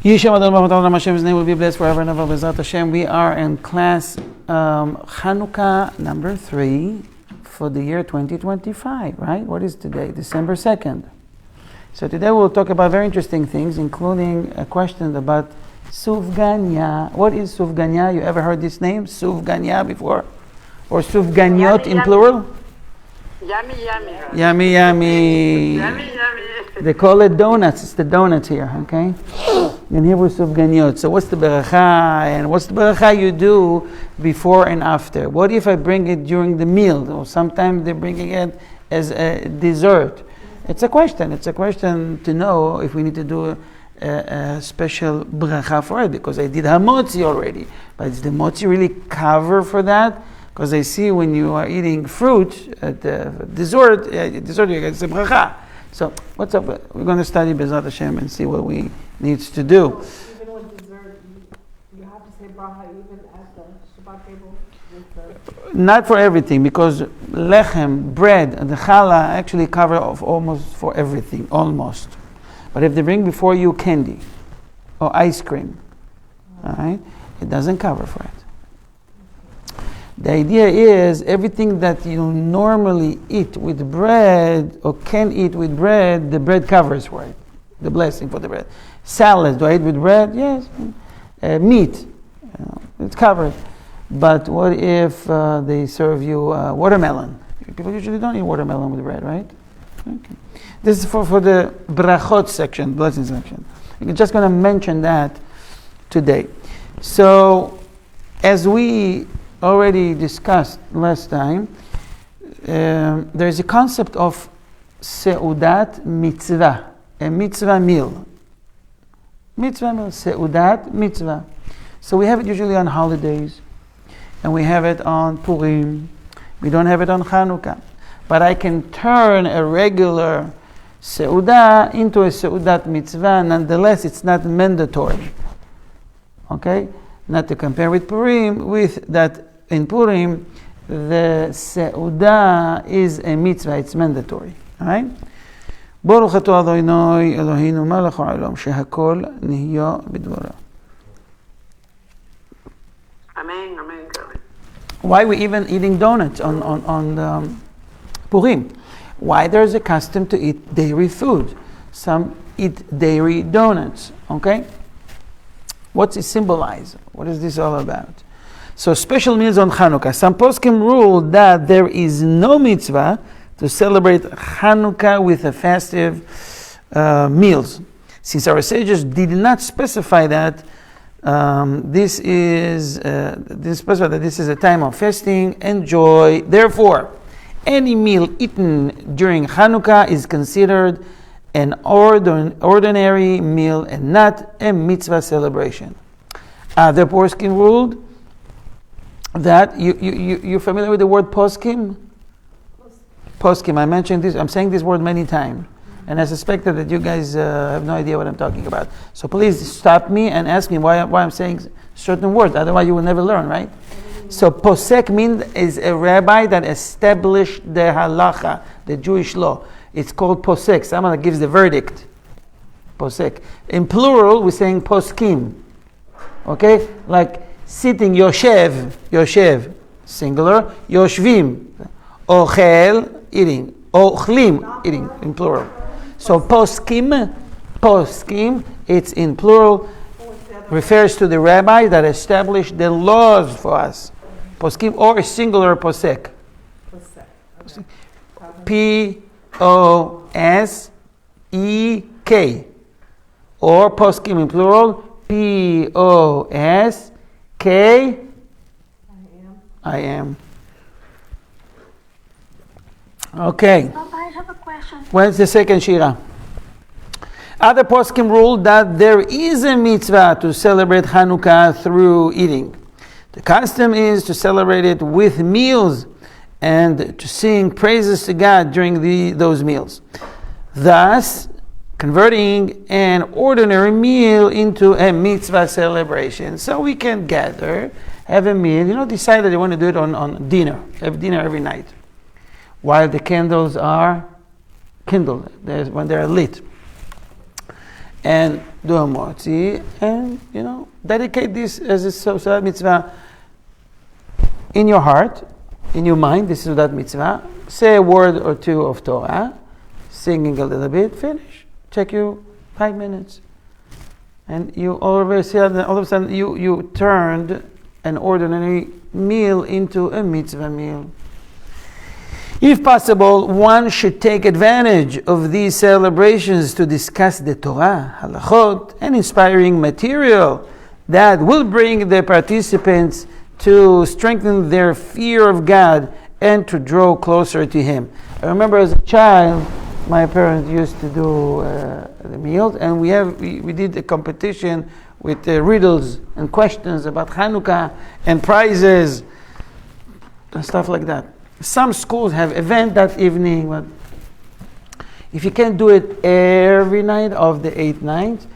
Yishem Adon B'Matam Hashem's name will be blessed forever and ever. B'ezrat Hashem. We are in class Hanukkah number 3 for the year 2025, right? What is today? December 2nd. So today we'll talk about very interesting things, including a question about sufganiyot. What is sufganiyot? You ever heard this name, sufganiyot, before? Or sufganiyot in plural? Yummy. Yummy. Yummy. They call it donuts. It's the donuts here, okay? And here we're sufganiyot. So what's the bracha? And what's the bracha you do before and after? What if I bring it during the meal? Or sometimes they're bringing it as a dessert. It's a question. It's a question to know if we need to do a special bracha for it, because I did hamotzi already. But is the motzi really cover for that? Because I see when you are eating fruit at the dessert you get the bracha. So what's up? We're going to study B'ezrat Hashem and see what we need to do. So even with dessert, you have to say bracha even at the Shabbat table? Not for everything, because lechem, bread, and the challah actually cover of almost for everything, almost. But if they bring before you candy or ice cream, all right, it doesn't cover for it. The idea is everything that you normally eat with bread or can eat with bread, the bread covers for it. The blessing for the bread. Salad, do I eat with bread? Yes. Meat, it's covered. But what if they serve you watermelon? People usually don't eat watermelon with bread, right? Okay. This is for the brachot section, blessing section. I'm just going to mention that today. So, as we already discussed last time, there is a concept of seudot mitzvah, a mitzvah meal. Mitzvah meal, seudot mitzvah. So we have it usually on holidays, and we have it on Purim. We don't have it on Chanukah. But I can turn a regular seudah into a seudot mitzvah. Nonetheless, it's not mandatory. Okay? Not to compare with Purim, with that in Purim, the seudah is a mitzvah, it's mandatory. Alright? Baruch atah Adonai Eloheinu melech haolam shehakol nihya b'dvaro. Amen. Why are we even eating donuts on Purim? Why there's a custom to eat dairy food? Some eat dairy donuts, okay? What's it symbolize? What is this all about? So special meals on Hanukkah. Some poskim rule that there is no mitzvah to celebrate Hanukkah with a festive meals. Since our sages did not specify that, this is a time of fasting and joy. Therefore, any meal eaten during Hanukkah is considered an ordinary meal and not a mitzvah celebration. The poskim ruled that you're familiar with the word poskim? Poskim. I mentioned this. I'm saying this word many times, and I suspected that you guys have no idea what I'm talking about. So please stop me and ask me why I'm saying certain words. Otherwise, you will never learn, right? So posek is a rabbi that established the halacha, the Jewish law. It's called posek. Someone that gives the verdict. Posek. In plural, we're saying poskim. Okay? Like sitting, yoshev, singular, yoshvim, ochel, eating, ochlim, eating, in plural. So poskim, it's in plural, refers to the rabbi that established the laws for us. Poskim or singular posek. P-O-S-E-K. Or poskim in plural, P-O-S-K. I am. Okay. I have a question. When's the second shira? Other poskim rule that there is a mitzvah to celebrate Hanukkah through eating. The custom is to celebrate it with meals and to sing praises to God during those meals. Thus, converting an ordinary meal into a mitzvah celebration. So we can gather, have a meal, decide that you want to do it on dinner, have dinner every night, while the candles are kindled, when they are lit. and do a hamotzi, and dedicate this as a seudot mitzvah in your heart, in your mind. This is that mitzvah. Say a word or two of Torah, singing a little bit. Finish. Take you 5 minutes, and you all of a sudden you turned an ordinary meal into a mitzvah meal. If possible, one should take advantage of these celebrations to discuss the Torah, halachot, and inspiring material that will bring the participants to strengthen their fear of God and to draw closer to Him. I remember as a child, my parents used to do the meals, and we did a competition with riddles and questions about Hanukkah and prizes and stuff like that. Some schools have event that evening, but if you can't do it every night of the 8 nights,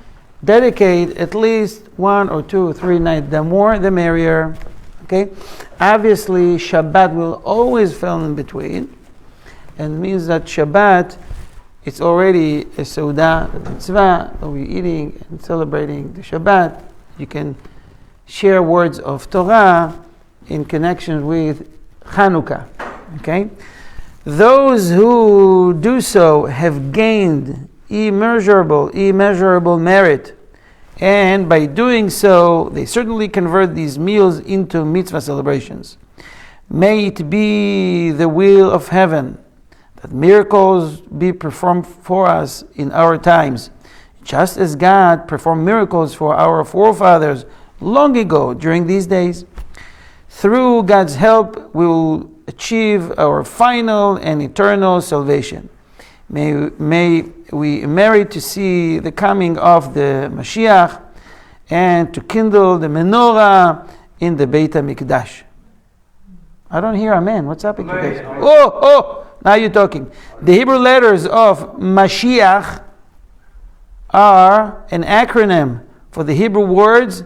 dedicate at least 1 or 2 or 3 nights. The more, the merrier. Okay? Obviously, Shabbat will always fall in between, and means that Shabbat, it's already a seudot, a mitzvah, that we're eating and celebrating the Shabbat. You can share words of Torah in connection with Chanukah. Okay? Those who do so have gained immeasurable merit, and by doing so, they certainly convert these meals into mitzvah celebrations. May it be the will of heaven that miracles be performed for us in our times, just as God performed miracles for our forefathers long ago during these days. Through God's help, we will achieve our final and eternal salvation. May we merit to see the coming of the Mashiach and to kindle the menorah in the Beit HaMikdash. I don't hear amen. What's up with you guys? Oh, now you're talking. The Hebrew letters of Mashiach are an acronym for the Hebrew words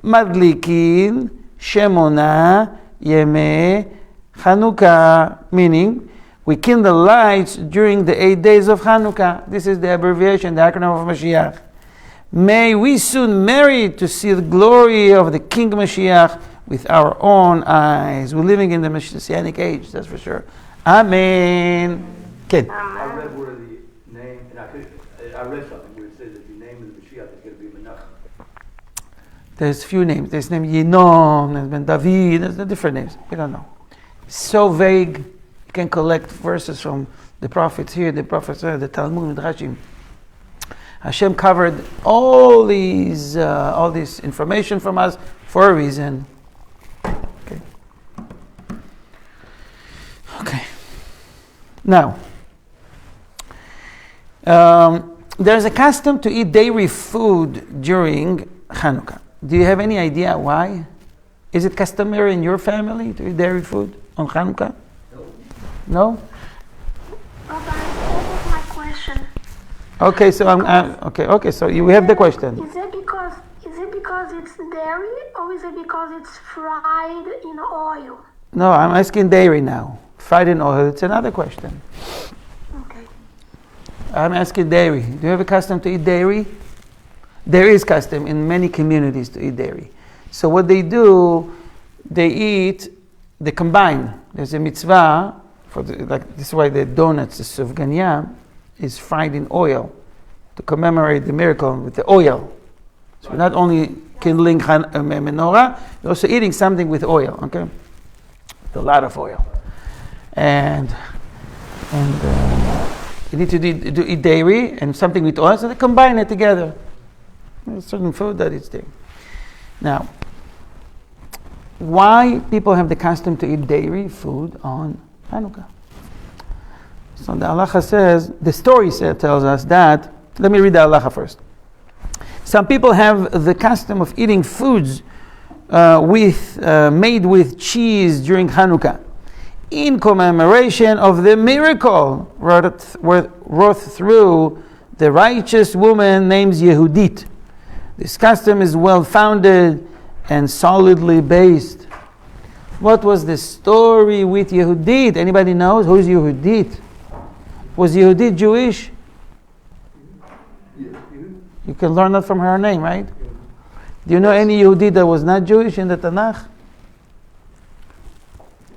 Madlikin, Shemona, Yemeh, Hanukkah, meaning we kindle lights during the 8 days of Hanukkah. This is the abbreviation, the acronym of Mashiach. May we soon merit to see the glory of the King Mashiach with our own eyes. We're living in the Messianic age, that's for sure. Amen. Okay. I read where the name, and I read something where it says that the name of the Mashiach is going to be Menachem. There's few names. There's name Yinon, there's been David, there's different names. We don't know. So vague. You can collect verses from the prophets here, the prophets there, the Talmud, Midrashim. Hashem covered all this information from us for a reason. Okay. Now, there's a custom to eat dairy food during Hanukkah. Do you have any idea why? Is it customary in your family to eat dairy food on Hanukkah? No? Rabbi, that was my question. Okay, so okay. So we have the question. Is it because it's dairy, or is it because it's fried in oil? No, I'm asking dairy now. Fried in oil, it's another question. Okay. I'm asking dairy. Do you have a custom to eat dairy? There is custom in many communities to eat dairy. So what they do, they combine. There's a mitzvah, this is why the donuts, the sufganiyot, is fried in oil to commemorate the miracle with the oil. So we're not only kindling menorah, you're also eating something with oil, okay? A lot of oil. And you need to eat dairy and something with oil, so they combine it together. There's certain food that is there. Now, why people have the custom to eat dairy food on Hanukkah? So the halacha says, the story tells us that, let me read the halacha first. Some people have the custom of eating foods made with cheese during Hanukkah, in commemoration of the miracle wrought through the righteous woman named Yehudit. This custom is well-founded and solidly based. What was the story with Yehudit? Anybody knows? Who's Yehudit? Was Yehudit Jewish? You can learn that from her name, right? Do you know any Yehudit that was not Jewish in the Tanakh?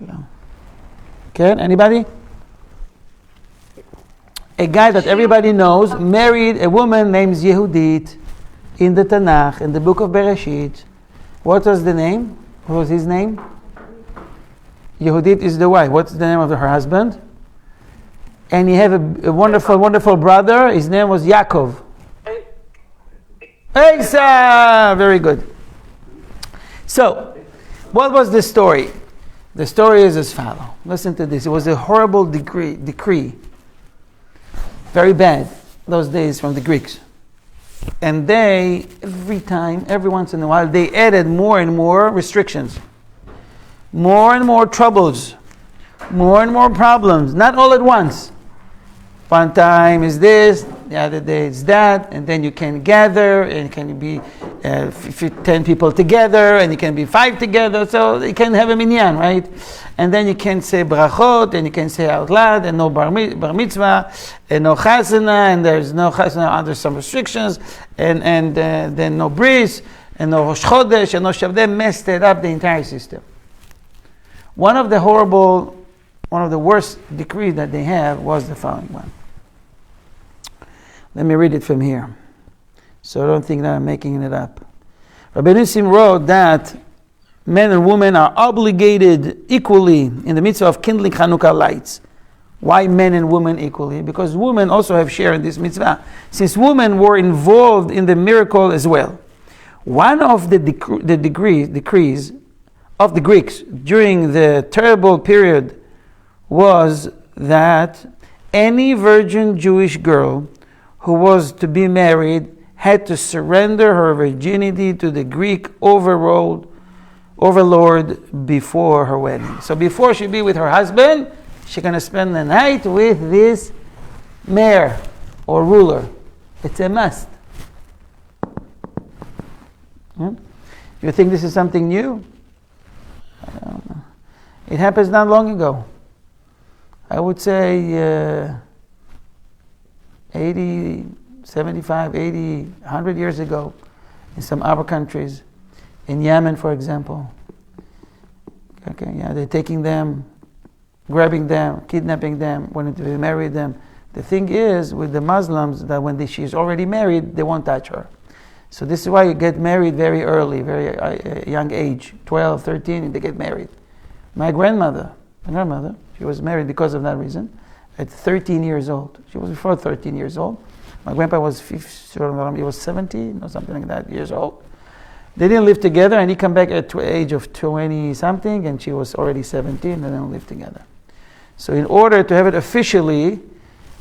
No. Okay, anybody? A guy that everybody knows married a woman named Yehudit in the Tanakh, in the book of Bereshit. What was the name? What was his name? Yehudit is the wife. What's the name of her husband? And he had a wonderful, wonderful brother. His name was Yaakov. Asa! Very good. So, what was the story? The story is as follows. Listen to this. It was a horrible decree. Very bad those days from the Greeks. And they, every once in a while, they added more and more restrictions. More and more troubles. More and more problems. Not all at once. One time is this, the other day is that, and then you can gather, and it can be 10 people together, and you can be 5 together, so you can have a minyan, right? And then you can say brachot, and you can say out loud, and no bar mitzvah, and no chasana, and there's no chasana under some restrictions, and then no bris, and no Rosh Chodesh, and no Shabbat. They messed it up, the entire system. One of the worst decrees that they have was the following one. Let me read it from here, so I don't think that I'm making it up. Rabbi Nissim wrote that men and women are obligated equally in the mitzvah of kindling Hanukkah lights. Why men and women equally? Because women also have share in this mitzvah, since women were involved in the miracle as well. One of the decrees of the Greeks during the terrible period was that any virgin Jewish girl who was to be married had to surrender her virginity to the Greek overlord before her wedding. So before she be with her husband, she's going to spend the night with this mayor or ruler. It's a must. You think this is something new? I don't know. It happens not long ago. I would say 80, 75, 80, 100 years ago in some Arab countries. In Yemen, for example. Okay, yeah, they're taking them, grabbing them, kidnapping them, wanting to marry them. The thing is with the Muslims that when she's already married, they won't touch her. So this is why you get married very early, very young age, 12, 13, and they get married. My grandmother and her mother, she was married because of that reason, at 13 years old. She was before 13 years old. My grandpa was he was 17 or something like that, years old. They didn't live together, and he came back at the age of 20-something, and she was already 17, and they don't live together. So in order to have it officially,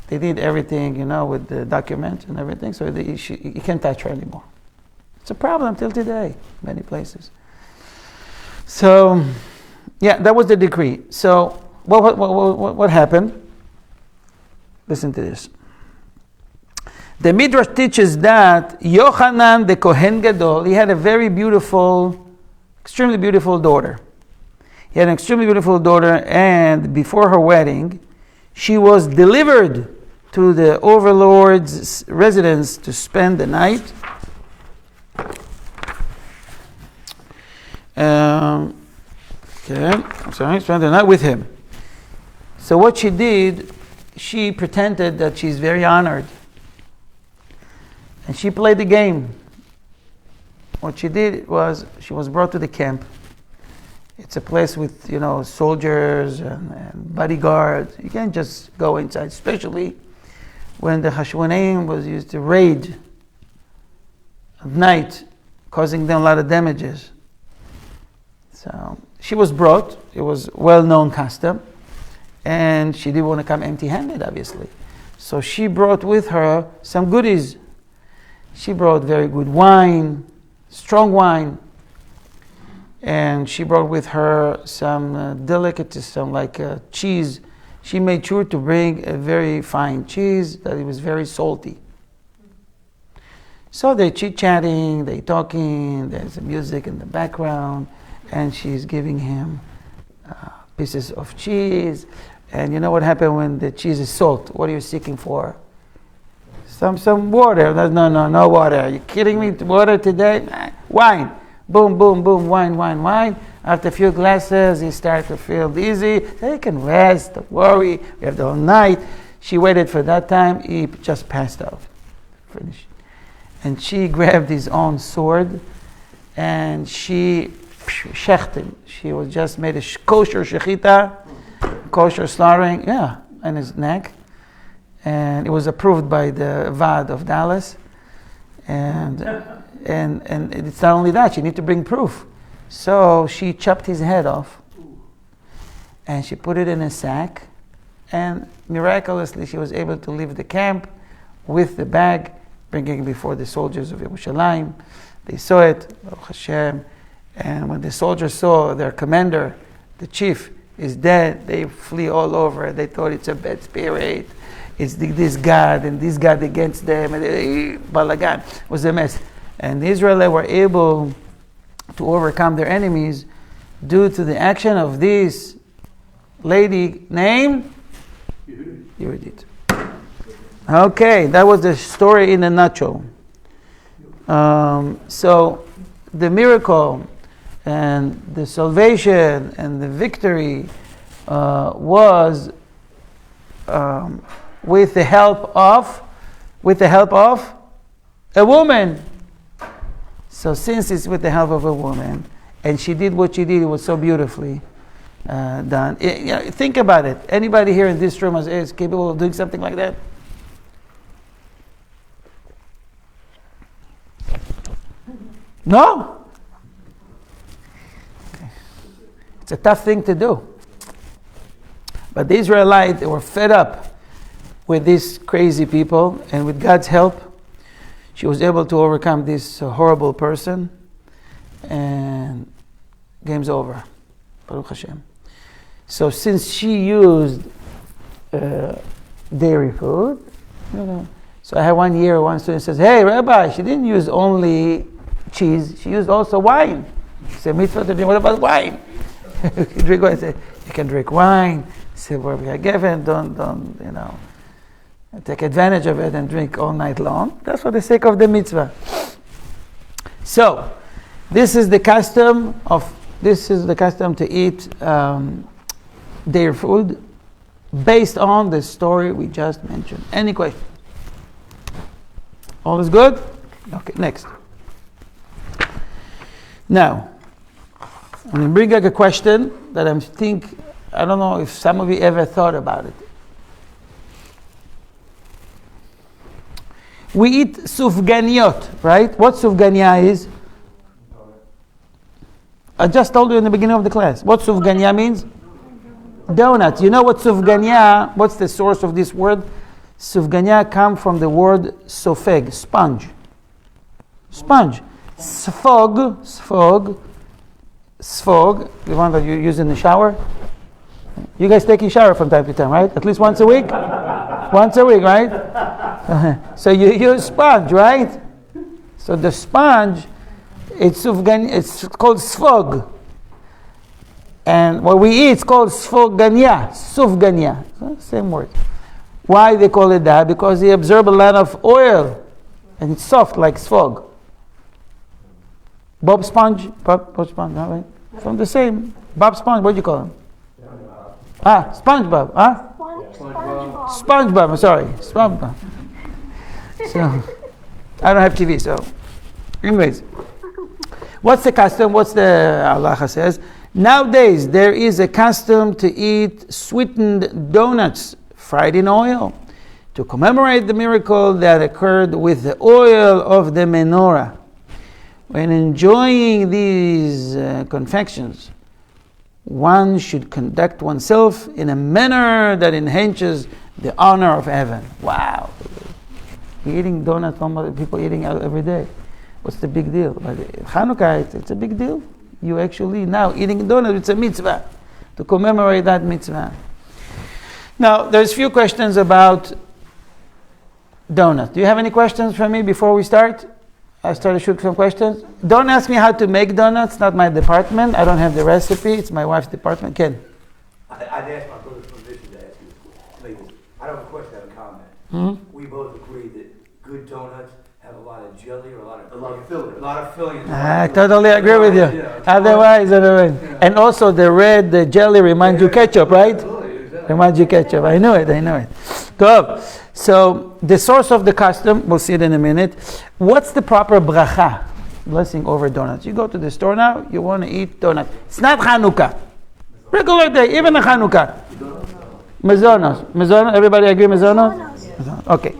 they did everything, with the documents and everything, so you can't touch her anymore. It's a problem till today, many places. So, yeah, that was the decree. So, what happened? Listen to this. The Midrash teaches that Yochanan the Kohen Gadol, he had a very beautiful, extremely beautiful daughter. He had an extremely beautiful daughter, and before her wedding, she was delivered to the overlord's residence to spend the night. Spend the night with him. So what she did, she pretended that she's very honored. And she played the game. What she did was, she was brought to the camp. It's a place with, soldiers and bodyguards. You can't just go inside, especially when the Hashmonaim was used to raid at night, causing them a lot of damages. So she was brought. It was well-known custom. And she didn't want to come empty-handed, obviously. So she brought with her some goodies. She brought very good wine, strong wine. And she brought with her some delicatessen, like cheese. She made sure to bring a very fine cheese, that it was very salty. So they're chit-chatting, they're talking, there's music in the background, and she's giving him pieces of cheese. And you know what happened when the cheese is salt? What are you seeking for? Some water. No water. Are you kidding me? Water today? Nah. Wine. Boom, boom, boom. Wine. After a few glasses, he started to feel dizzy. He can rest. Don't worry. We have the whole night. She waited for that time. He just passed out. Finished. And she grabbed his own sword, and she shechted. She was just made a kosher shechita, kosher slaughtering, on his neck. And it was approved by the Vaad of Dallas. And it's not only that, you need to bring proof. So she chopped his head off, and she put it in a sack, and miraculously she was able to leave the camp with the bag, bringing it before the soldiers of Yerushalayim. They saw it, Baruch Hashem, and when the soldiers saw their commander, the chief, is dead, they flee all over. They thought it's a bad spirit. It's this God and this God against them. And balagan. It was a mess. And the Israelites were able to overcome their enemies due to the action of this lady named Yehudit. Okay, that was the story in a nutshell. So the miracle and the salvation and the victory was with the help of a woman. So since it's with the help of a woman, and she did what she did, it was so beautifully done. Think about it. Anybody here in this room is capable of doing something like that? No? Okay. It's a tough thing to do. But the Israelites, they were fed up with these crazy people, and with God's help, she was able to overcome this horrible person, and game's over. Baruch Hashem. So since she used dairy food, so I had one student says, "Hey, Rabbi, she didn't use only cheese, she used also wine." He said, "Mitzvah to drink, what about wine?" You can drink wine. I said, "You can drink wine." He said, "Well, we are given, don't take advantage of it and drink all night long. That's for the sake of the mitzvah." So, this is the custom to eat dairy food based on the story we just mentioned. Any question? All is good? Okay, next. Now, I'm going to bring up a question that I don't know if some of you ever thought about it. We eat sufganiyot, right? What sufganiya is? I just told you in the beginning of the class. What sufganiya means? Donut. You know what sufganiya, what's the source of this word? Sufganiya comes from the word sofeg, sponge. Sponge. Sfog, the one that you use in the shower. You guys taking shower from time to time, right? At least once a week? Once a week, right? So you use sponge, right? So the sponge, it's called sfog. And what we eat is called sufganiyot. Same word. Why they call it that? Because they absorb a lot of oil, and it's soft like sfog. Bob Sponge, right? From the same. Bob Sponge, what do you call him? SpongeBob, SpongeBob, I'm sorry. SpongeBob. So, I don't have TV, so. Anyways. What's the custom? What's the halacha says? Nowadays, there is a custom to eat sweetened donuts fried in oil to commemorate the miracle that occurred with the oil of the menorah. When enjoying these confections, one should conduct oneself in a manner that enhances the honor of heaven. Wow. You're eating donuts, people eating out every day. What's the big deal? But Hanukkah, it's a big deal. You actually now eating donuts, it's a mitzvah to commemorate that mitzvah. Now, there's few questions about donuts. Do you have any questions for me before we start? I started to shoot some questions. Don't ask me how to make donuts, not my department. I don't have the recipe. It's my wife's department. Ken? I'd ask my brother's permission to ask you. I don't have a question, I have a comment. Mm-hmm. We both agree that donuts have a lot of jelly or a lot of filling. A lot of filling. I totally agree with you. Yeah. Otherwise. And also the jelly reminds you ketchup, right? Absolutely, exactly. Reminds you ketchup. I knew it. Good. So the source of the custom, we'll see it in a minute. What's the proper bracha? Blessing over donuts. You go to the store now, you want to eat donuts. It's not Hanukkah. Regular day, even a Hanukkah. Mizonot. Everybody agree mizonot? Okay.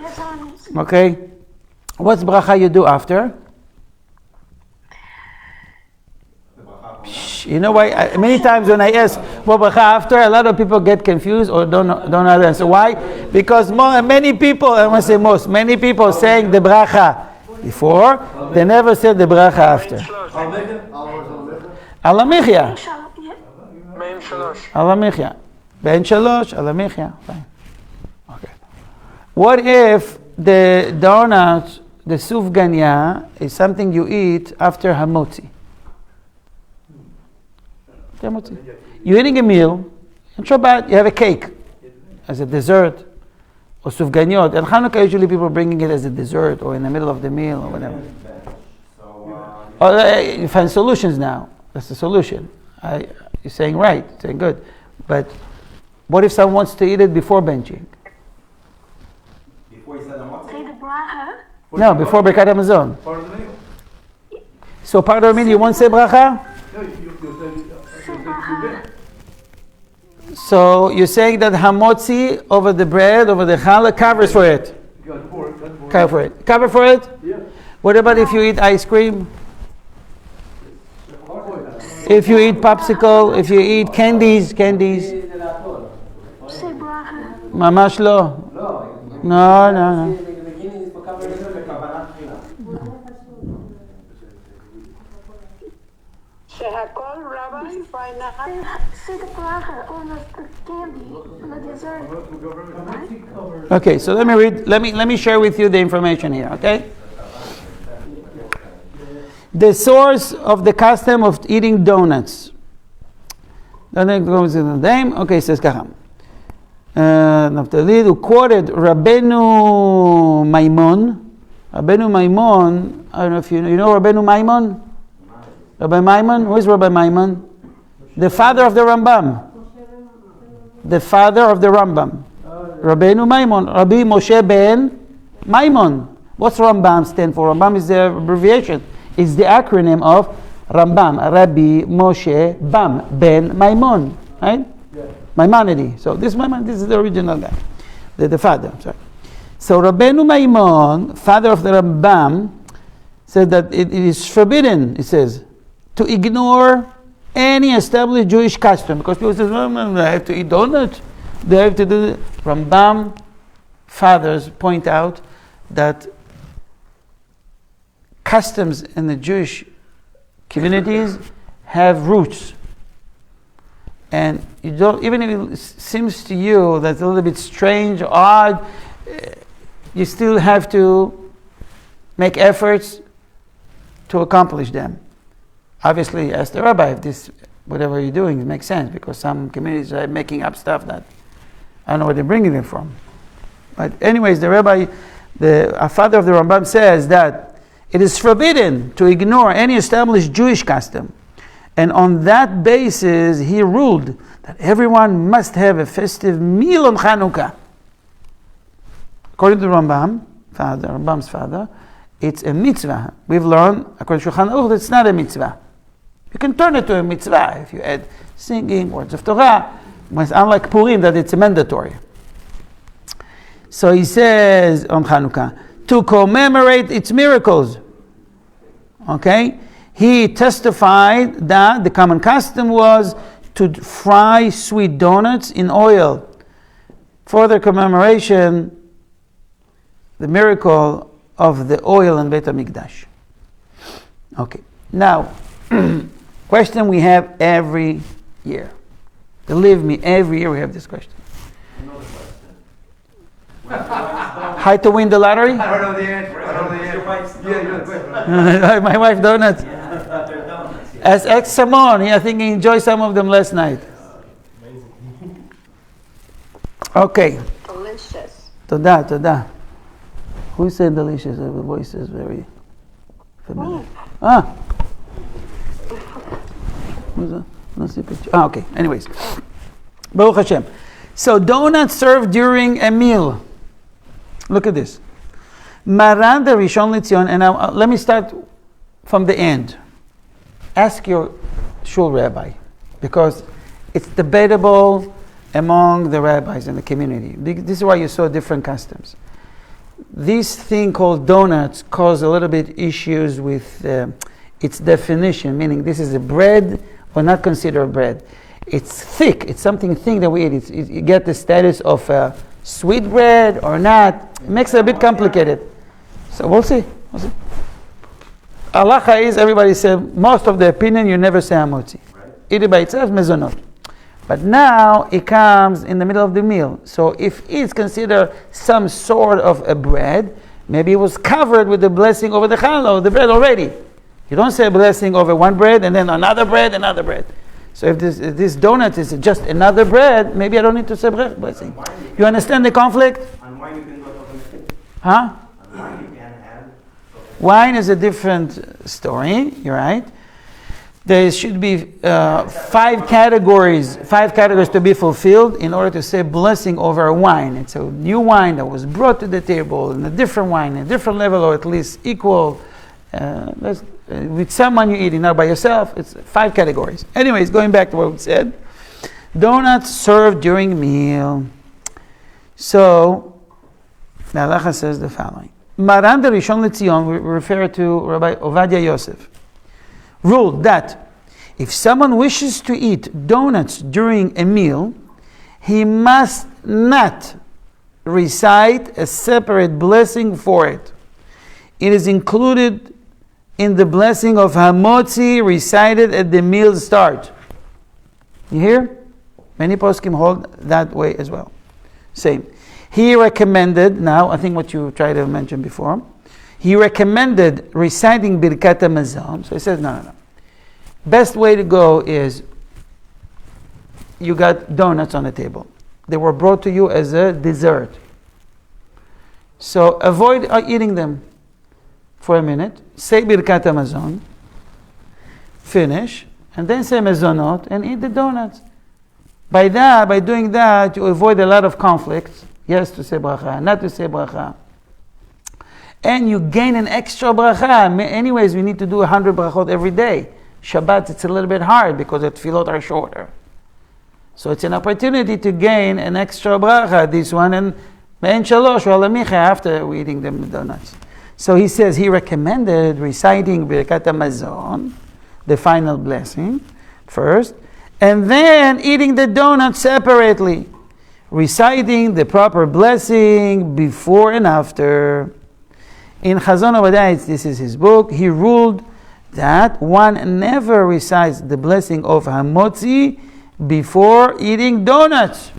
Okay. What's bracha you do after? You know why? Many times when I ask what bracha after, a lot of people get confused or don't answer. Why? Because many people, I want to say most, many people saying the bracha before, they never said the bracha after. Al hamichya. Al hamichya. Ben shalosh, al hamichya. Okay. What if the donut, the sufganiyot, is something you eat after hamotzi? You're eating a meal, on Shabbat you have a cake as a dessert, or sufganiyot. And Hanukkah usually people bringing it as a dessert or in the middle of the meal or whatever. You find solutions now. That's the solution. You're saying right, saying good. But what if someone wants to eat it before benching? Say the bracha. No, before Birkat Hamazon. Part of the meal. So part of the meal you won't say bracha? No, you So you're saying that hamotzi over the bread, over the challah, covers for it. Cover for it? Yeah. What about if you eat ice cream? If you eat popsicle, if you eat candies? Say bracha. Mamash lo. No. שהכל, Rabbi, by now. Say the bracha on the candy, on the dessert. Right? Okay, so let me read. Let me share with you the information here. Okay. The source of the custom of eating donuts. Okay, says kacham. Naftali, who quoted Rabbeinu Maimon. Rabbeinu Maimon. I don't know if you know Rabbeinu Maimon. Rabbi Maimon. Who is Rabbi Maimon? The father of the Rambam. The father of the Rambam. Rabbeinu Maimon. Rabbi Moshe ben Maimon. What's Rambam stand for? Rambam is the abbreviation. It's the acronym of Rambam. Rabbi Moshe Bam ben Maimon. Right? Yeah. Maimonides. So this is the original guy. The father. Sorry. So Rabbeinu Maimon, father of the Rambam, said that it is forbidden, it says, to ignore any established Jewish custom. Because people say, no, I have to eat donuts. They have to do it. Rambam fathers point out that customs in the Jewish communities have roots. And you don't, even if it seems to you that's a little bit strange, odd, you still have to make efforts to accomplish them. Obviously, ask the rabbi if this, whatever you're doing, makes sense, because some communities are making up stuff that I don't know where they're bringing it from. But anyways, the rabbi, a father of the Rambam says that it is forbidden to ignore any established Jewish custom. And on that basis, he ruled that everyone must have a festive meal on Chanukah. According to Rambam's father, it's a mitzvah. We've learned, according to Shulchan Aruch, it's not a mitzvah. You can turn it to a mitzvah if you add singing, words of Torah. It's unlike Purim, that it's mandatory. So he says on Chanukah, to commemorate its miracles. Okay? He testified that the common custom was to fry sweet donuts in oil. For the commemoration, the miracle of the oil in Beit HaMikdash. Okay. Now, question we have every year. Believe me, every year we have this question. Another question. How to win the lottery? I don't know the answer. My wife donuts. As ex Shimon, I think he enjoyed some of them last night. Okay. Delicious. Toda. Who said delicious? The voice is very familiar. Ah. Who's that? Let's see a picture. Ah, okay. Anyways. Baruch Hashem. So donuts served during a meal. Look at this. Maran the Rishon LeZion, and now, let me start from the end. Ask your shul rabbi, because it's debatable among the rabbis in the community. This is why you saw different customs. This thing called donuts caused a little bit issues with its definition, meaning this is a bread or not considered bread. It's thick. It's something thick that we eat. You get the status of sweet bread or not. It makes it a bit complicated. So we'll see. Halacha is, everybody said, most of the opinion, you never say hamotzi. Right. Eat it by itself, mizonot. But now it comes in the middle of the meal. So if it's considered some sort of a bread, maybe it was covered with the blessing over the challah, the bread already. You don't say a blessing over one bread and then another bread. So if this donut is just another bread, maybe I don't need to say blessing. You understand the conflict? On wine you can go to Huh? on wine you can add. Wine is a different story, you're right. There should be five categories to be fulfilled in order to say blessing over wine. It's a new wine that was brought to the table, and a different wine, a different level, or at least equal. With someone you're eating, not by yourself. It's 5 categories. Anyways, going back to what we said. Donuts served during meal. So, the halacha says the following. Maran the Rishon LeZion, we refer to Rabbi Ovadia Yosef, ruled that if someone wishes to eat donuts during a meal, he must not recite a separate blessing for it. It is included in the blessing of hamotzi recited at the meal start. You hear? Many poskim hold that way as well. Same. He recommended, now I think what you tried to mention before, he recommended reciting birkat hamazon. So he says, no. Best way to go is you got donuts on the table. They were brought to you as a dessert. So avoid eating them for a minute. Say birkat hamazon, finish, and then say mizonot and eat the donuts. By doing that, you avoid a lot of conflicts. Yes to say bracha, not to say bracha. And you gain an extra bracha. Anyways, we need to do 100 brachot every day. Shabbat, it's a little bit hard because the tefillot are shorter. So it's an opportunity to gain an extra bracha, this one, and me'en shalosh or alamicha after eating the donuts. So he says he recommended reciting birkat hamazon, the final blessing, first, and then eating the donuts separately, reciting the proper blessing before and after. In Chazon Ovadia, this is his book, he ruled that one never recites the blessing of hamotzi before eating donuts.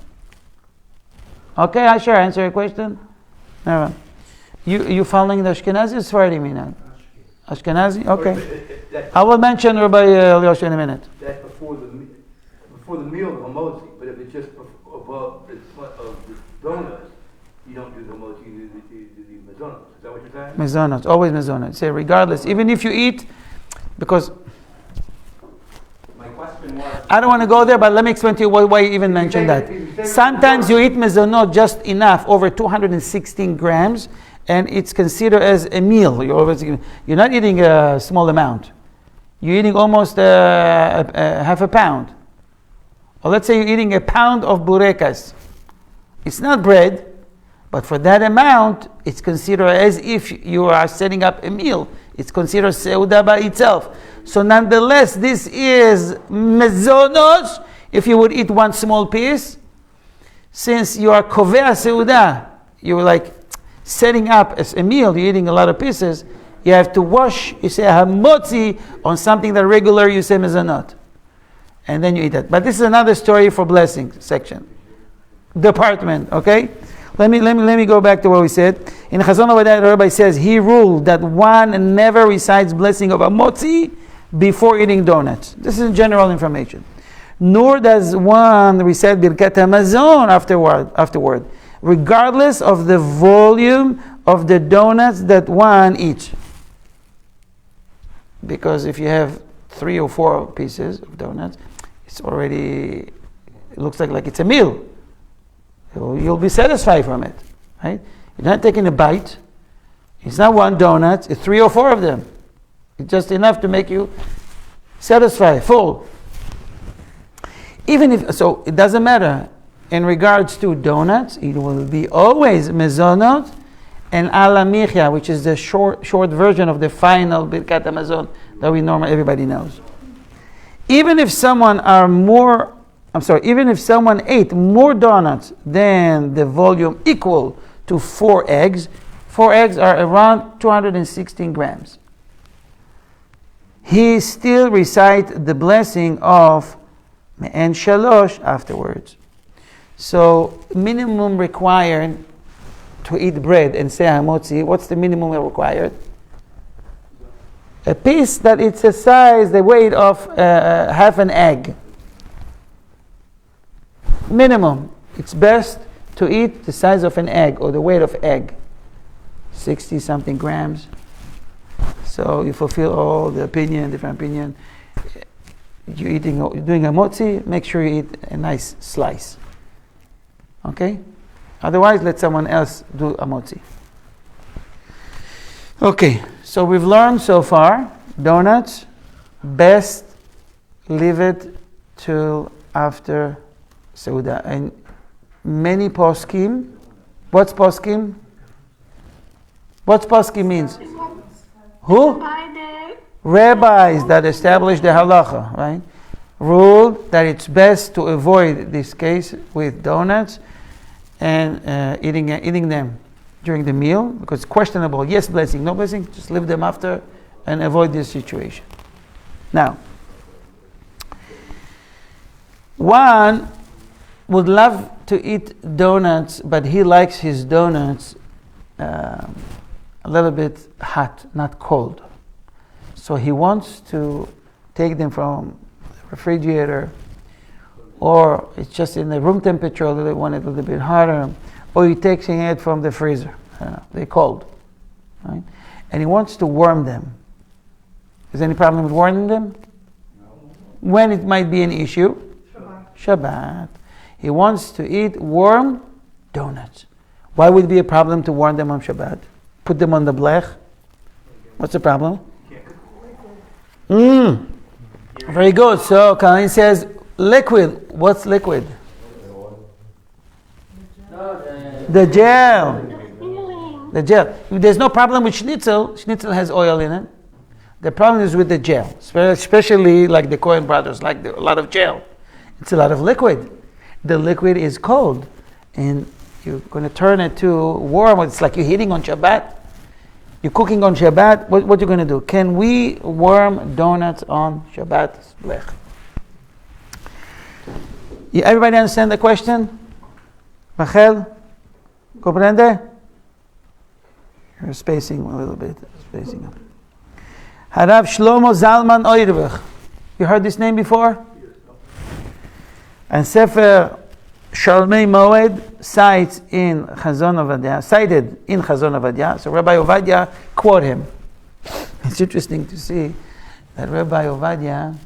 Okay, Asher, answer your question? Never. You following the Ashkenazi or Sephardi minhag? Ashkenazi? Okay. I will mention Rabbi Elyosha in a minute. That's before the meal of hamotzi, but if it's just above the donuts, you don't do the hamotzi, you do the mizonot. Is that what you're saying? Mizonot, always mizonot. Say regardless, even if you eat, because My question was, I don't want to go there, but let me explain to you why you even mentioned that. Sometimes you eat mizonot just enough, over 216 grams, and it's considered as a meal. You're not eating a small amount. You're eating almost half a pound. Or let's say you're eating a pound of burekas. It's not bread, but for that amount, it's considered as if you are setting up a meal. It's considered seudot by itself. So nonetheless, this is mizonot. If you would eat one small piece, since you are kovea seudot, you're like setting up as a meal, you're eating a lot of pieces, you have to wash, you say hamotzi on something that regular you say mizonot. And then you eat that. But this is another story for blessing section. Department, okay? Let me go back to what we said. In Chazon Ovadia, the rabbi says he ruled that one never recites blessing of hamotzi before eating donuts. This is general information. Nor does one recite birkat hamazon afterward, regardless of the volume of the donuts that one eats. Because if you have 3 or 4 pieces of donuts, it's already, it looks like it's a meal. So you'll be satisfied from it, right? You're not taking a bite. It's not one donut, it's 3 or 4 of them. It's just enough to make you satisfied, full. Even if, so it doesn't matter. In regards to donuts, it will be always mizonot and ala michya, which is the short version of the final birkat hamazon that everybody knows. Even if someone ate more donuts than the volume equal to 4 eggs, 4 eggs are around 216 grams. He still recite the blessing of me'en shalosh afterwards. So minimum required to eat bread and say hamotzi, what's the minimum required? A piece that it's a size, the weight of half an egg. Minimum. It's best to eat the size of an egg or the weight of egg. 60 something grams. So you fulfill all the different opinion. You're doing hamotzi, make sure you eat a nice slice. Okay? Otherwise, let someone else do hamotzi. Okay, so we've learned so far, donuts, best leave it till after seudot. And many poskim, what's poskim? What's poskim means? Who? Rabbis that established the halacha, right? Ruled that it's best to avoid this case with donuts and eating them during the meal, because it's questionable. Yes, blessing, no blessing, just leave them after and avoid this situation. Now, one would love to eat donuts, but he likes his donuts a little bit hot, not cold. So he wants to take them from the refrigerator, or it's just in the room temperature, they want it a little bit hotter, or he takes it from the freezer. They're cold, right? And he wants to warm them. Is there any problem with warming them? No. When it might be an issue? Shabbat. He wants to eat warm donuts. Why would it be a problem to warm them on Shabbat? Put them on the blech. What's the problem? Very good. So Colin says liquid. What's liquid? The gel. The gel. There's no problem with schnitzel. Schnitzel has oil in it. The problem is with the gel, especially like the Cohen brothers, like a lot of gel. It's a lot of liquid. The liquid is cold, and you're going to turn it to warm. It's like you're heating on Shabbat. You're cooking on Shabbat. What you're going to do? Can we warm donuts on Shabbat? Blech. Everybody understand the question? Rachel? Comprende? You're spacing a little bit. Spacing up. Harav Shlomo Zalman Oirvich. You heard this name before? And Sefer Shalmei Moed cited in Chazon Ovadia. So Rabbi Ovadia quote him. It's interesting to see that Rabbi Ovadia,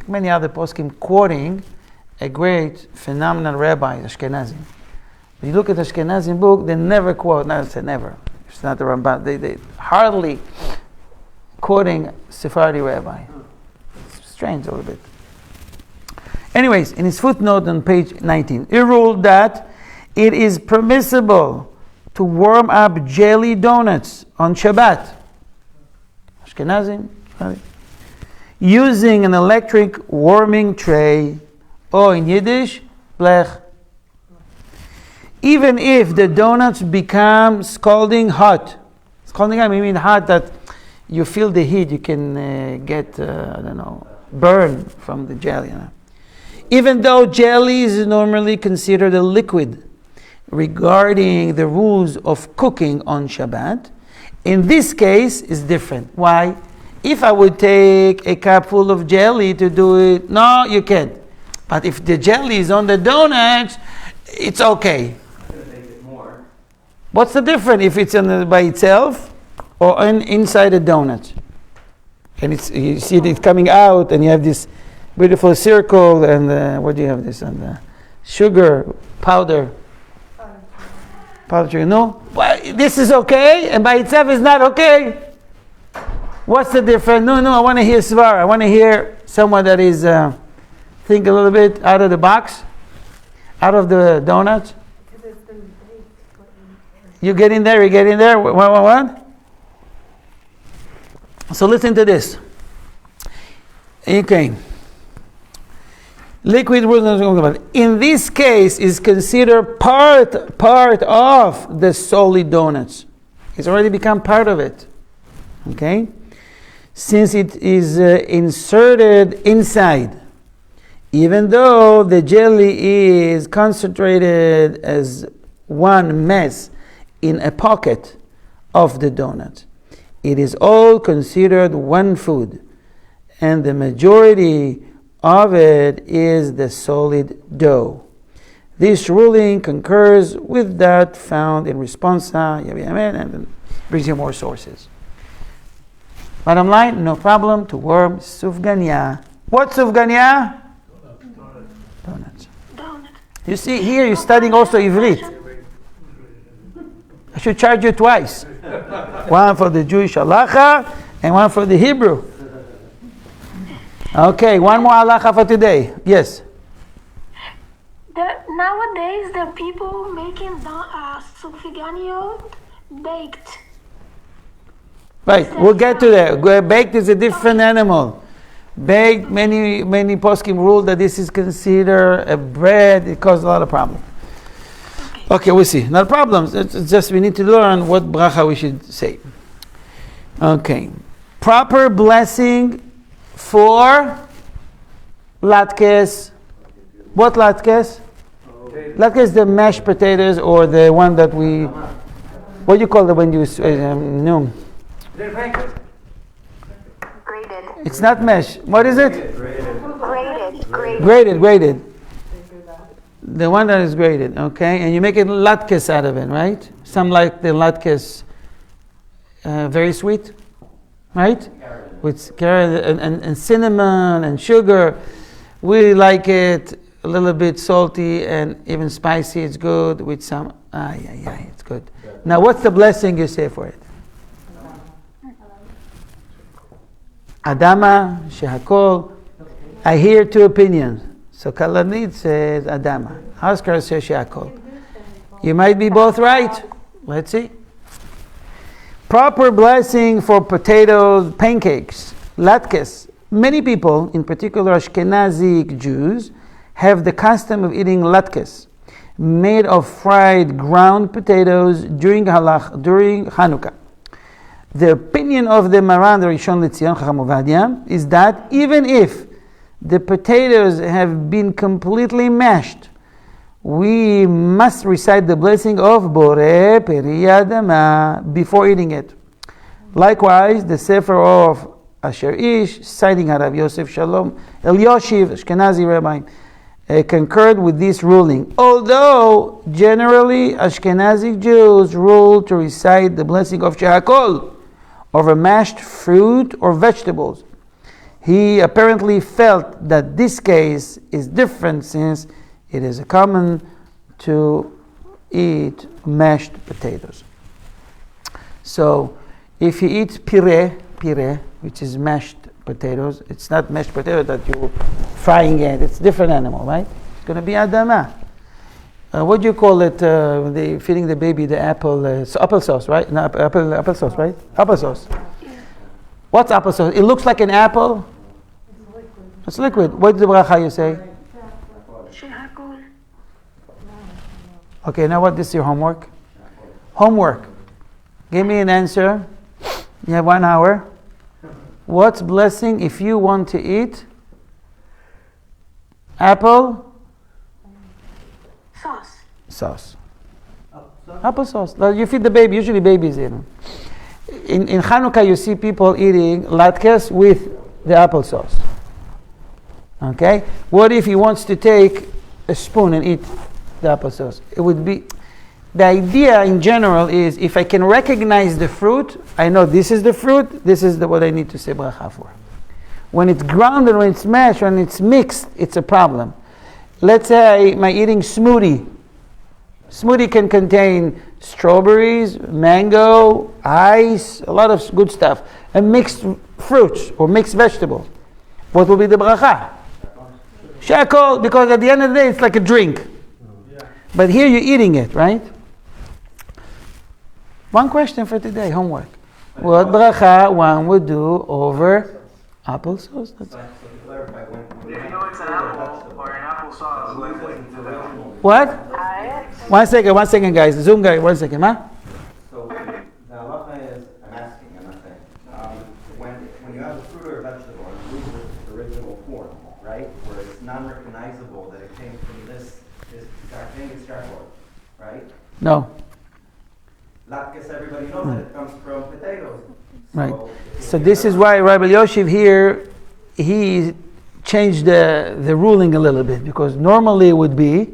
many other poskim, quoting a great, phenomenal rabbi, Ashkenazi. When you look at the Ashkenazi book, they never quote, not say never. It's not the Ramban. They hardly quoting Sephardi rabbi. It's strange a little bit. Anyways, in his footnote on page 19, he ruled that it is permissible to warm up jelly donuts on Shabbat. Ashkenazim, using an electric warming tray, or in Yiddish, blech. Even if the donuts become scalding hot. Scalding hot, I mean hot that you feel the heat, you can get, burn from the jelly. Even though jelly is normally considered a liquid, regarding the rules of cooking on Shabbat, in this case is different. Why? If I would take a cup full of jelly to do it, no, you can't. But if the jelly is on the donuts, it's okay. What's the difference if it's by itself or inside a donut? And you see it coming out, and you have this beautiful circle, and what do you have this? And sugar, powder sugar. No, this is okay, and by itself is not okay. What's the difference? No, I want to hear svar. I want to hear someone that is think a little bit out of the box, out of the donut. Because it's been baked. You get in there. What? So listen to this. Okay. Liquid in this case is considered part of the solid donuts. It's already become part of it. Okay? Since it is inserted inside, even though the jelly is concentrated as one mass in a pocket of the donut, it is all considered one food, and the majority of it is the solid dough. This ruling concurs with that found in Responsa, and brings you more sources. Bottom line, no problem to warm sufganiyot. What sufganiyot? Donuts. You see, here you're studying also Ivrit. I should charge you twice. One for the Jewish halacha and one for the Hebrew. Okay, one more halacha for today. Yes? Nowadays, the people making sufganiyot baked. Right, we'll get to that. Baked is a different animal. Baked, many poskim rule that this is considered a bread. It causes a lot of problems. Okay, we'll see. Not problems. It's just we need to learn what bracha we should say. Okay. Proper blessing for latkes. What latkes? Latkes, the mashed potatoes, or the one that we... What do you call it when you... no. Grated. It's not mesh. What is it? Grated. The one that is grated, okay? And you make it latkes out of it, right? Some like the latkes very sweet, right? With carrot and cinnamon and sugar. We like it a little bit salty and even spicy. It's good with some, it's good. Now what's the blessing you say for it? Adama, Shehakol. I hear two opinions. So Kalanit says Adama. Haskar says Shehakol. You might be both right. Let's see. Proper blessing for potatoes, pancakes, latkes. Many people, in particular Ashkenazi Jews, have the custom of eating latkes, made of fried ground potatoes during Hanukkah. The opinion of the Maran, the Rishon LeZion, Rabbi Ovadia, is that even if the potatoes have been completely mashed, we must recite the blessing of Borei Peri Adama before eating it. Likewise, the Sefer of Asher Ish, citing Rabbi Yosef Shalom, Yoshiv, Ashkenazi rabbi, concurred with this ruling. Although, generally, Ashkenazi Jews rule to recite the blessing of Shehakol over mashed fruit or vegetables. He apparently felt that this case is different since it is common to eat mashed potatoes. So, if you eat pire, which is mashed potatoes, it's not mashed potato that you're frying it, it's a different animal, right? It's going to be adama. What do you call it when they're feeding the baby the apple? Applesauce, right? No, applesauce, right? Applesauce. What's applesauce? It looks like an apple. It's liquid. What did the bracha you say? Shehakol. Okay, now what? This is your homework? Homework. Give me an answer. You have 1 hour. What's blessing if you want to eat apple? Sauce. Applesauce. Like you feed the baby. Usually babies, In Chanukah, you see people eating latkes with the applesauce. Okay? What if he wants to take a spoon and eat the applesauce? It would be The idea in general is if I can recognize the fruit, I know this is the fruit, this is what I need to say bracha for. When it's grounded, when it's mashed, when it's mixed, it's a problem. Let's say I'm eating smoothie. Smoothie can contain strawberries, mango, ice, a lot of good stuff, and mixed fruits or mixed vegetables. What will be the bracha? Shakol, because at the end of the day, it's like a drink. But here you're eating it, right? One question for today, homework. What bracha one would do over applesauce? If you know it's an apple or an applesauce, What? 1 second, guys. Zoom guy, 1 second, huh? So the halacha is, I'm asking, I'm not saying, when you have a fruit or a vegetable and you lose its original form, right, where it's non-recognizable that it came from this exact thing, it's charcoal, right? No. Latkes, everybody knows that it comes from potatoes. Right. So this is why Rabbi Yosef here, he changed the ruling a little bit, because normally it would be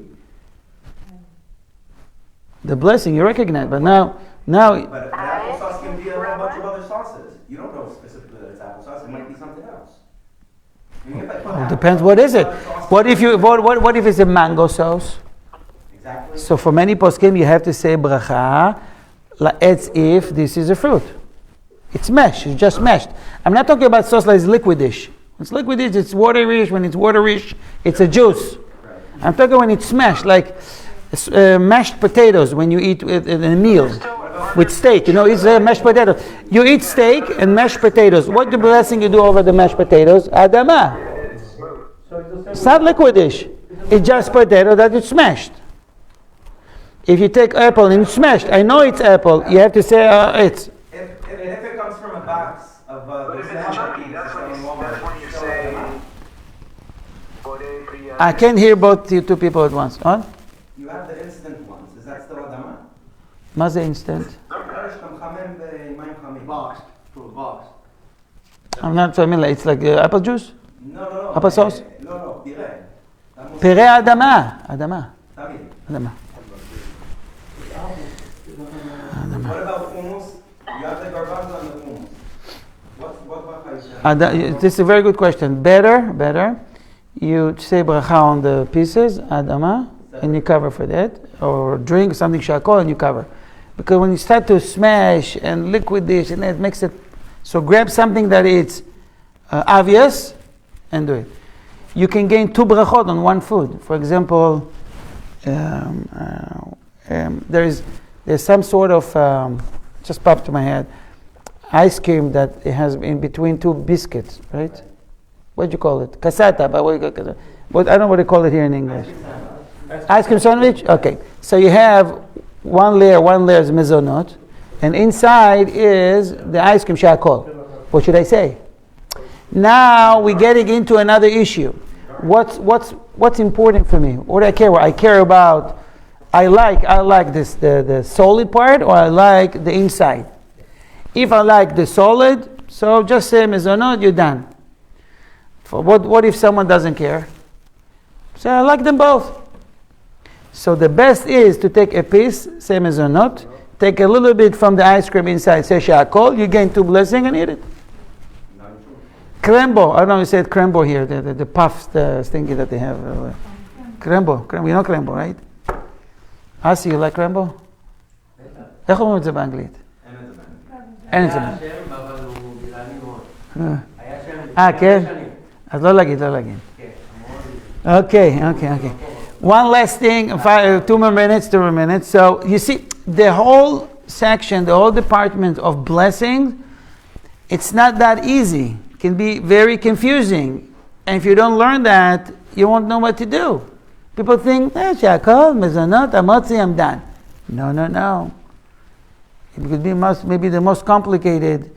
the blessing you recognize, but now. But applesauce can be a whole bunch of other sauces. You don't know specifically that it's applesauce. It might be something else. It depends. What is it? What if it's a mango sauce? Exactly. So for many poskim, you have to say bracha as if this is a fruit. It's mashed. It's just mashed. I'm not talking about sauce like liquidish. It's liquidish. It's waterish. When it's waterish, it's a juice. I'm talking when it's smashed, like mashed potatoes. When you eat in a meal with steak, it's mashed potatoes. You eat steak and mashed potatoes. What the blessing you do over the mashed potatoes? Adama. It's not liquidish. It's just potato that is smashed. If you take apple and it's smashed, I know it's apple. You have to say it's. If it comes from a box of but if it's chunky, that's when you say. I can't hear both you two people at once. Huh? You have the instant ones. Is that still adama? מה זה instant? Box. From a box. I'm not familiar. It's like apple juice? No. Apple sauce? No, pire. פירי אדמה. אדמה. What about hummus? You have the garbanzo and the hummus. What This is a very good question. Better. You say bracha on the pieces, adama, and you cover for that. Or drink something shakol and you cover. Because when you start to smash and liquid dish, and it makes it... So grab something that is obvious and do it. You can gain 2 brachot on one food. For example, there's some sort of... just popped to my head. Ice cream that it has in between 2 biscuits, right? What do you call it? Casata, but what do you call it? I don't know what they call it here in English. Ice cream sandwich? Okay. So you have one layer is mizonot, and inside is the ice cream shakol. What should I say? Now we're getting into another issue. What's important for me? What do I care about? I care about, I like this the solid part, or I like the inside. If I like the solid, so just say mizonot, you're done. For what if someone doesn't care? Say I like them both. So the best is to take a piece, say mizonot, take a little bit from the ice cream inside, say shakol, you gain 2 blessings and eat it. Crembo, I don't know if you said crembo here, the puffs, the stinky that they have. Crembo, you know crembo, right? Asi, you like crembo? איך אומרים את זה באנגלית? אין את זה באנגלית. כן? אז לא להגיד. Okay. One last thing, 2 more minutes. So you see, the whole section, the whole department of blessings, it's not that easy. It can be very confusing. And if you don't learn that, you won't know what to do. People think, shakol, mizonot, hamotzi, I'm done. No. It could be maybe the most complicated,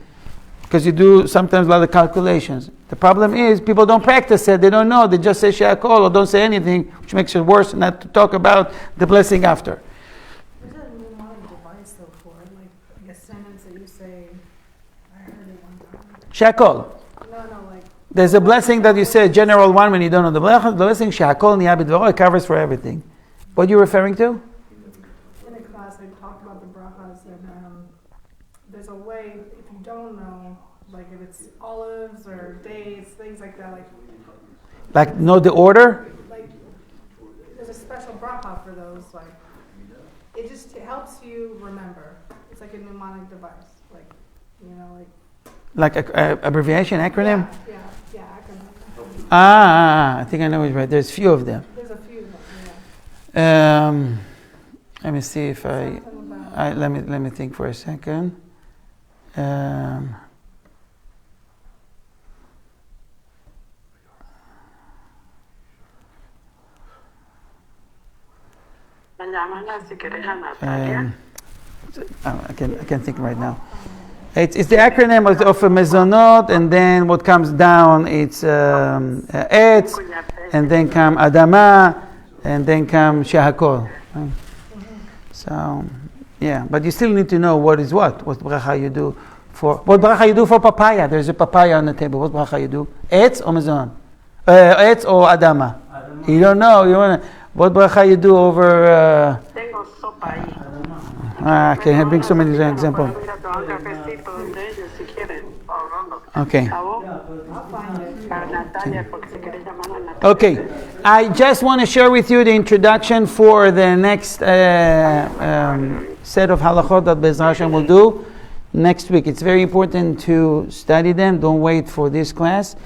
because you do sometimes a lot of calculations. The problem is people don't practice it. They don't know. They just say shakol or don't say anything, which makes it worse not to talk about the blessing after. There's a mnemonic device though for it, like a sentence that you say. I heard it one time. Shakol. No, like. There's a blessing that you say, general one, when you don't know the blessing. Shakol niyah b'dvaro, it covers for everything. What are you referring to? In a class if it's olives or dates, things like that. Like, know the order? Like there's a special brachot for those. Like it just helps you remember. It's like a mnemonic device. Like Like a abbreviation, acronym? Yeah, acronym. I think I know it right. There's a few of them. There's a few of them, Let me see if let me think for a second. I can't think right now. It's the acronym of a mizonot, and then what comes down, it's etz, and then come adama, and then come shehakol. Right? So, yeah, but you still need to know what bracha you do for papaya. There's a papaya on the table. What bracha you do? Etz or mizonot? Etz or adama? You don't know. What bracha you do over? Can I bring so many examples? Okay. Okay. I just want to share with you the introduction for the next set of halachot that Be'ezras Hashem will do next week. It's very important to study them. Don't wait for this class.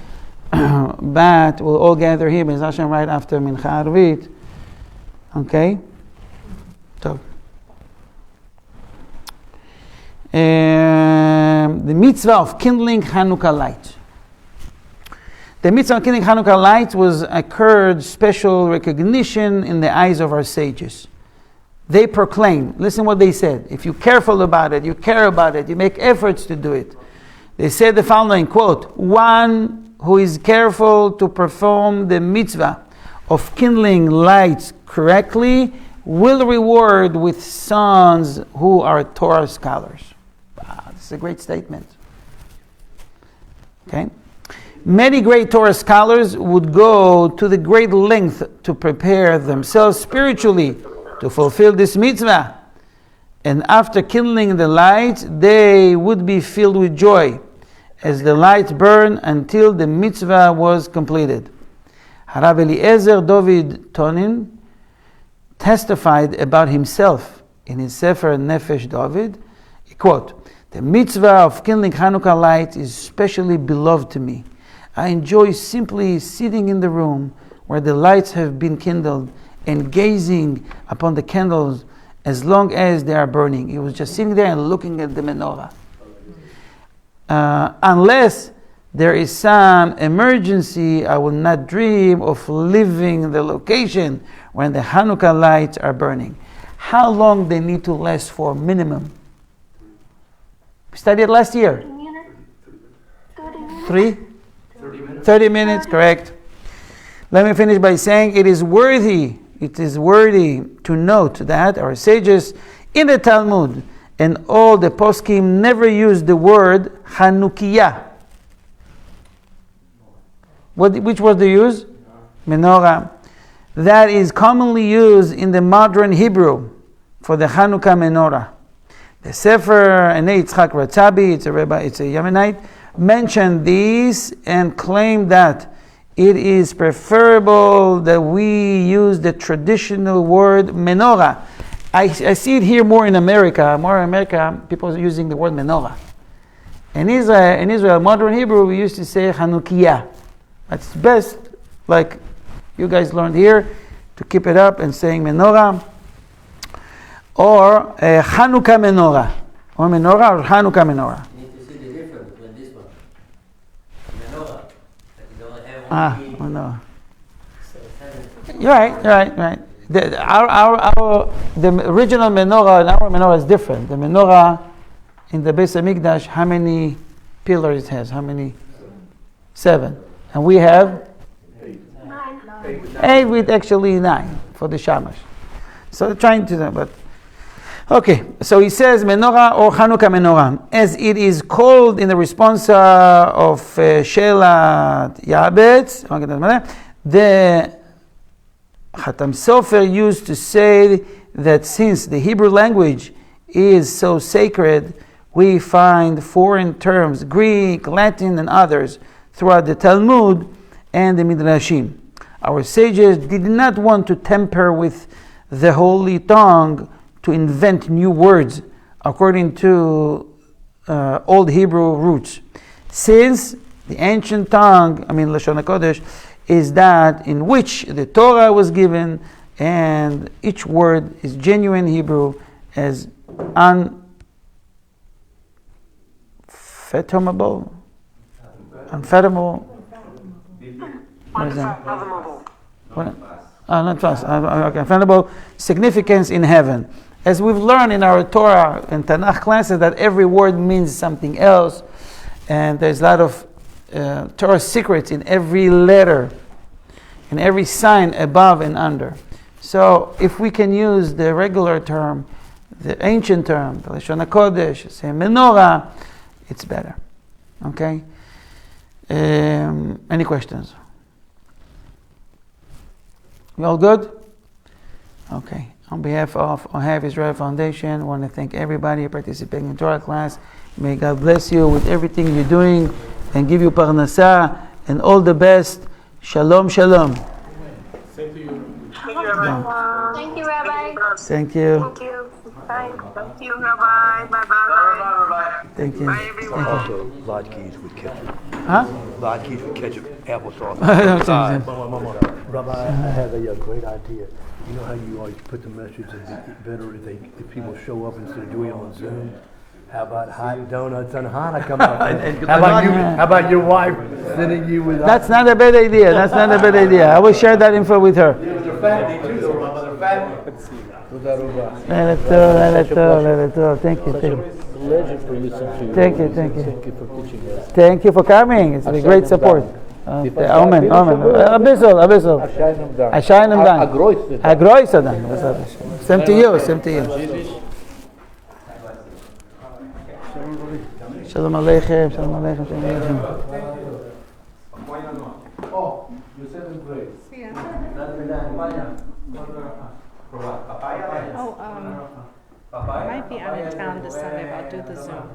But we'll all gather here, Be'ezras Hashem, right after Mincha Arvit. Okay? So. The mitzvah of kindling Hanukkah light. The mitzvah of kindling Hanukkah light occurred special recognition in the eyes of our sages. They proclaimed, listen what they said, if you're careful about it, you care about it, you make efforts to do it. They said the following, quote, one who is careful to perform the mitzvah of kindling lights correctly will reward with sons who are Torah scholars. Wow, this is a great statement. Okay? Many great Torah scholars would go to the great length to prepare themselves spiritually to fulfill this mitzvah. And after kindling the light, they would be filled with joy as the light burned until the mitzvah was completed. Harav Eliezer David Tonin testified about himself in his Sefer Nefesh David. He quote, the mitzvah of kindling Hanukkah light is especially beloved to me. I enjoy simply sitting in the room where the lights have been kindled and gazing upon the candles as long as they are burning. He was just sitting there and looking at the menorah. Unless there is some emergency, I will not dream of leaving the location when the Hanukkah lights are burning. How long they need to last for minimum? We studied last year. 30 minutes, correct. Let me finish by saying it is worthy to note that our sages in the Talmud and all the poskim never used the word Hanukkah. Which word they use? Menorah. That is commonly used in the modern Hebrew for the Hanukkah menorah. The Sefer Enei Yitzchak Ratzabi, it's a Yemenite, mentioned these and claimed that it is preferable that we use the traditional word menorah. I see it here more in America. More in America, people are using the word menorah. In Israel, modern Hebrew, we used to say Hanukkah. It's best, like you guys learned here, to keep it up and saying menorah or Hanukkah menorah, or menorah or Hanukkah menorah. You need to see the difference between this one, menorah, that you don't have one. Menorah. You're right. The original menorah and our menorah is different. The menorah in the Beis Hamikdash, how many pillars it has? How many? 7. And we have 8 with actually 9 for the shamash. So trying to, but okay. So he says menorah or Hanukkah menorah, as it is called in the responsa of Shelat Yabetz. The Chatam Sofer used to say that since the Hebrew language is so sacred, we find foreign terms, Greek, Latin, and others, throughout the Talmud and the Midrashim. Our sages did not want to tamper with the holy tongue to invent new words according to Old Hebrew roots. Since the ancient tongue, Lashon HaKodesh, is that in which the Torah was given, and each word is genuine Hebrew, as unfathomable. What is that? What? Not fast. Okay, unfathomable significance in heaven. As we've learned in our Torah and Tanakh classes, that every word means something else, and there's a lot of Torah secrets in every letter, in every sign above and under. So if we can use the regular term, the ancient term, the Lashon HaKodesh, say menorah, it's better. Okay? Any questions? We all good? Okay. On behalf of Ohav Israel Foundation, I want to thank everybody participating in Torah class. May God bless you with everything you're doing and give you parnasah and all the best. Shalom, shalom. Same to you. Thank you, Rabbi. Thank you. Thank you. Bye. Thank you, Rabbi. Bye-bye. Thank you. Bye, everyone. Also, latkes with ketchup. Huh? Latkes with ketchup, applesauce. Rabbi, I have a great idea. You know how you always put the message that it's better if people show up instead of doing it on Zoom? How about hot donuts on Hanukkah? How about your wife sending you with? That's not a bad idea. That's not a bad idea. I will share that info with her. They're fatty too, though, Rabbi. They're fatty. Let it go. Thank you. Legend for listening to you. Thank you. Thank you for teaching us. Thank you for coming. It's a great support. Amen. A bissel. Ashayim dan. Agroisa dan. Same to you. Shalom Aleichem. Oh, you're seventh grade. Might be out of town this Sunday, but I'll do the Zoom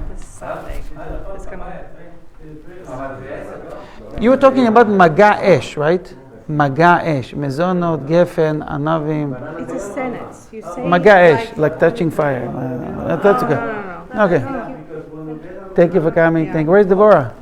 this Sunday. It's gonna. You were talking about Maga Esh, right? Maga Esh, mizonot, gefen, anavim. It's a sentence. You say Maga Esh, like touching fire. That's okay. No. Okay. Thank you for coming. Where's Devorah?